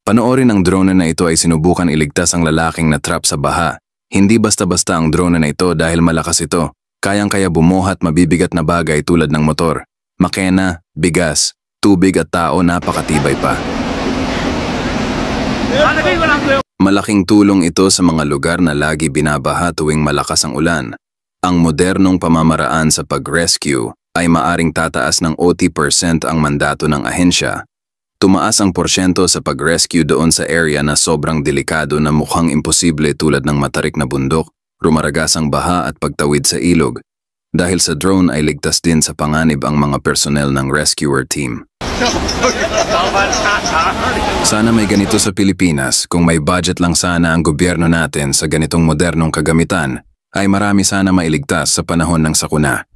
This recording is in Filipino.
Panoorin ang drone na ito ay sinubukan iligtas ang lalaking na trap sa baha. Hindi basta-basta ang drone na ito dahil malakas ito. Kayang-kaya bumuhat mabibigat na bagay tulad ng motor, makina, bigas, tubig at tao, napakatibay pa. Malaking tulong ito sa mga lugar na lagi binabaha tuwing malakas ang ulan. Ang modernong pamamaraan sa pag-rescue ay maaring tataas ng 80% ang mandato ng ahensya. Tumaas ang porsyento sa pag-rescue doon sa area na sobrang delikado na mukhang imposible tulad ng matarik na bundok, rumaragasang baha at pagtawid sa ilog. Dahil sa drone ay ligtas din sa panganib ang mga personnel ng rescuer team. Sana may ganito sa Pilipinas. Kung may budget lang sana ang gobyerno natin sa ganitong modernong kagamitan, ay marami sana mailigtas sa panahon ng sakuna.